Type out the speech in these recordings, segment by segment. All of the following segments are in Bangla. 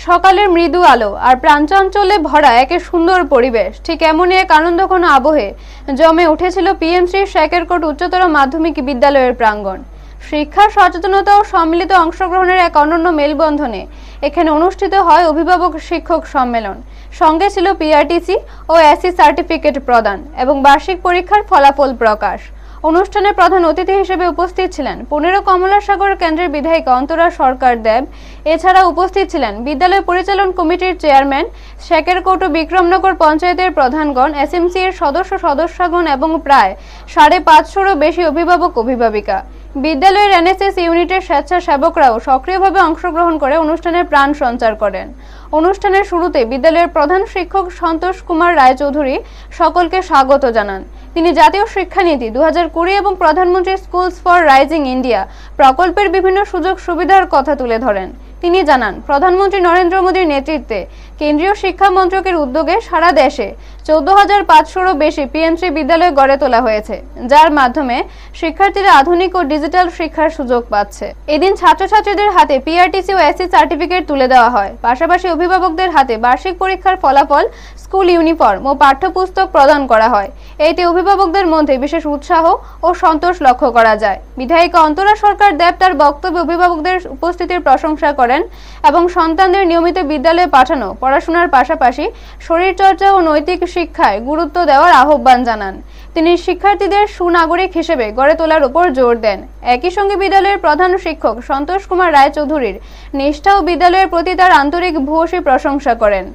সকালের মৃদু আলো আর প্রাণচাঞ্চল্যে ভরা এক সুন্দর পরিবেশ, ঠিক এমনই এক আনন্দঘন আবহে জমে উঠেছিল পিএমসি শেকেরকোট উচ্চতর মাধ্যমিক বিদ্যালয়ের প্রাঙ্গণ। শিক্ষা সচেতনতা ও সম্মিলিত অংশগ্রহণের এক অনন্য মেলবন্ধনে এখানে অনুষ্ঠিত হয় অভিভাবক শিক্ষক সম্মেলন। সঙ্গে ছিল পিআরটিসি ও এসসি সার্টিফিকেট প্রদান এবং বার্ষিক পরীক্ষার ফলাফল প্রকাশ। অনুষ্ঠানে প্রধান অতিথি হিসেবে উপস্থিত ছিলেন 15 কমলাসাগর কেন্দ্রের বিধায়িকা অন্তরা সরকার দেব। এছাড়া উপস্থিত ছিলেন বিদ্যালয় পরিচালন কমিটির চেয়ারম্যান, শেকেরকোট ও বিক্রমনগর পঞ্চায়েতের প্রধানগণ, এসএমসি এর সদস্যগণ এবং প্রায় 550-এরও বেশি অভিভাবক অভিভাবিকা। বিদ্যালয়ের এনএসএস ইউনিটের স্বেচ্ছাসেবকরাও সক্রিয়ভাবে অংশগ্রহণ করে অনুষ্ঠানের প্রাণ সঞ্চার করেন। অনুষ্ঠানের শুরুতে বিদ্যালয়ের প্রধান শিক্ষক সন্তোষ কুমার রায়চৌধুরী সকলকে স্বাগত জানান। তিনি জাতীয় শিক্ষানীতি 2020 এবং প্রধানমন্ত্রী স্কুলস ফর রাইজিং ইন্ডিয়া প্রকল্পের বিভিন্ন সুযোগ সুবিধার কথা তুলে ধরেন। তিনি জানান, প্রধানমন্ত্রী নরেন্দ্র মোদীর নেতৃত্বে কেন্দ্রীয় শিক্ষা মন্ত্রকের উদ্যোগে সারা দেশে 14,500-এরও বেশি পিএমসি বিদ্যালয় গড়ে তোলা হয়েছে, যার মাধ্যমে শিক্ষার্থীরা আধুনিক ও ডিজিটাল শিক্ষার সুযোগ পাচ্ছে। এদিন ছাত্রছাত্রীদের হাতে পিআরটিসি ও এসসি সার্টিফিকেট তুলে দেওয়া হয়। পাশাপাশি অভিভাবকদের হাতে বার্ষিক পরীক্ষার ফলাফল, স্কুল ইউনিফর্ম ও পাঠ্যপুস্তক প্রদান করা হয়। এতে অভিভাবকদের মধ্যে বিশেষ উৎসাহ ও সন্তোষ লক্ষ্য করা যায়। বিধায়িকা অন্তরা সরকার দেব তার বক্তব্যে অভিভাবকদের উপস্থিতির প্রশংসা করেন এবং সন্তানদের নিয়মিত বিদ্যালয়ে পাঠানো, পড়াশোনার পাশাপাশি শরীরচর্চা ও নৈতিক শিক্ষায় গুরুত্ব দেওয়ার আহ্বান জানান। তিনি শিক্ষার্থীদের সুনাগরিক হিসেবে গড়ে তোলার উপর জোর দেন। একই সঙ্গে বিদ্যালয়ের প্রধান শিক্ষক সন্তোষ কুমার রায়চৌধুরীর নিষ্ঠা ও বিদ্যালয়ের প্রতি তার আন্তরিক ভূয়সী প্রশংসা করেন।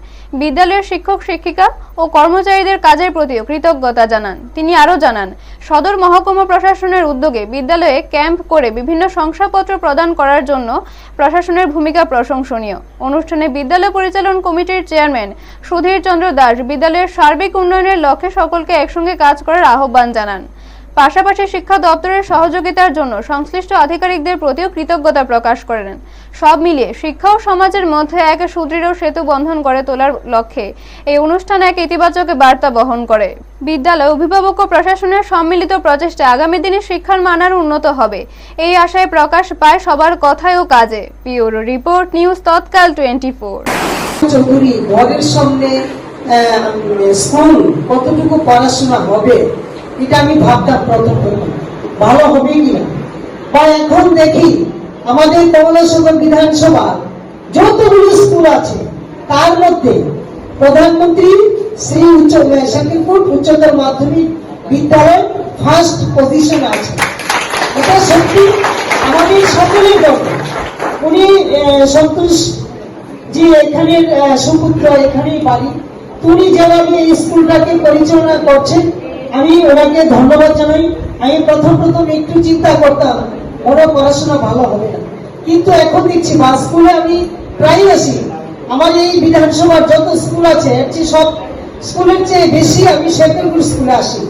বিদ্যালয়ের শিক্ষক শিক্ষিকা ও কর্মচারীদের কাজের প্রতিও কৃতজ্ঞতা জানান। তিনি আরও জানান, সদর মহকুমা প্রশাসনের উদ্যোগে বিদ্যালয়ে ক্যাম্প করে বিভিন্ন শংসাপত্র প্রদান করার জন্য প্রশাসনের ভূমিকা প্রশংসনীয়। অনুষ্ঠানে বিদ্যালয় পরিচালন কমিটির চেয়ারম্যান সুধীর চন্দ্র দাস বিদ্যালয়ের সার্বিক উন্নয়নের লক্ষ্যে সকলকে একসঙ্গে কাজ করার আহ্বান জানান। পাশাপাশি শিক্ষা দপ্তরের সহযোগিতার জন্য সংশ্লিষ্ট আধিকারিকদের প্রতিও কৃতজ্ঞতা প্রকাশ করেন। সব মিলিয়ে শিক্ষা ও সমাজের মধ্যে এক সুদৃঢ় সেতু বন্ধন গড়ে তোলার লক্ষ্যে এই অনুষ্ঠান এক ইতিবাচক বার্তা বহন করে। বিদ্যালয়, অভিভাবক ও প্রশাসনের সম্মিলিত প্রচেষ্টা আগামী দিনে শিক্ষার মান আরও উন্নত হবে, এই আশায় প্রকাশ পায় সবার কথায় ও কাজে। পিওর রিপোর্ট, নিউজ তৎকাল 24। চৌধুরী ঘরের সামনে স্কুল কতটুকু পড়াশোনা হবে এটা আমি ভাবতাম প্রথম ভালো হবে কিনা, বা এখন দেখি আমাদের কমলাসাগর বিধানসভা যতগুলো স্কুল আছে তার মধ্যে প্রধানমন্ত্রী শ্রী শেকেরকোট উচ্চতর মাধ্যমিক বিদ্যালয় ফার্স্ট পজিশন আছে। এটা সত্যি আমাদের সকলের গর্ব। উনি সন্তোষ জি এখানের সুপুত্র, এখানেই বাড়ি। উনি যেভাবে এই স্কুলটাকে পরিচালনা করছেন আমি ওনাকে ধন্যবাদ জানাই। আমি প্রথম একটু চিন্তা করতাম ওরা পড়াশোনা ভালো হবে না, কিন্তু এখন দেখছি বা স্কুলে আমি প্রায় আসি। আমার এই বিধানসভার যত স্কুল আছে এর চেয়ে সব স্কুলের চেয়ে বেশি আমি শেকেরকোট স্কুলে আসি।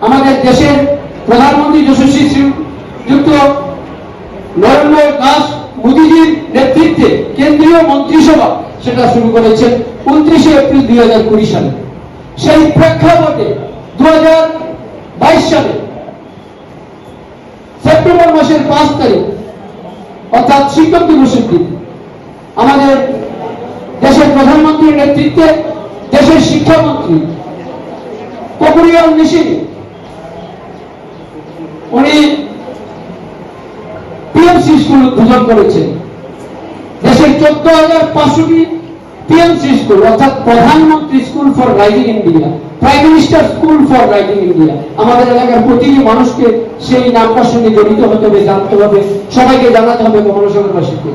আমাদের দেশের প্রধানমন্ত্রী যশস্বী শ্রীযুক্ত নরেন্দ্র দাস মোদীজির নেতৃত্বে কেন্দ্রীয় মন্ত্রিসভা সেটা শুরু করেছেন 29 এপ্রিল 2020 সালে। সেই প্রেক্ষাপটে 2022 সালে সেপ্টেম্বর মাসের 5 তারিখ অর্থাৎ শিক্ষক দিবসের দিন আমাদের দেশের প্রধানমন্ত্রীর নেতৃত্বে দেশের শিক্ষামন্ত্রী পোখরিয়াল নিশিং উনি পিএমসি স্কুল উদ্বোধন করেছেন। দেশের 14,500টি পিএমসি স্কুল অর্থাৎ প্রধানমন্ত্রী school for rising India, prime minister school for rising India. আমাদের এলাকার প্রতিটি মানুষকে সেই নামটার সঙ্গে জড়িত হতে হবে, জানতে হবে, সবাইকে জানাতে হবে কমলাসাগরবাসীকে।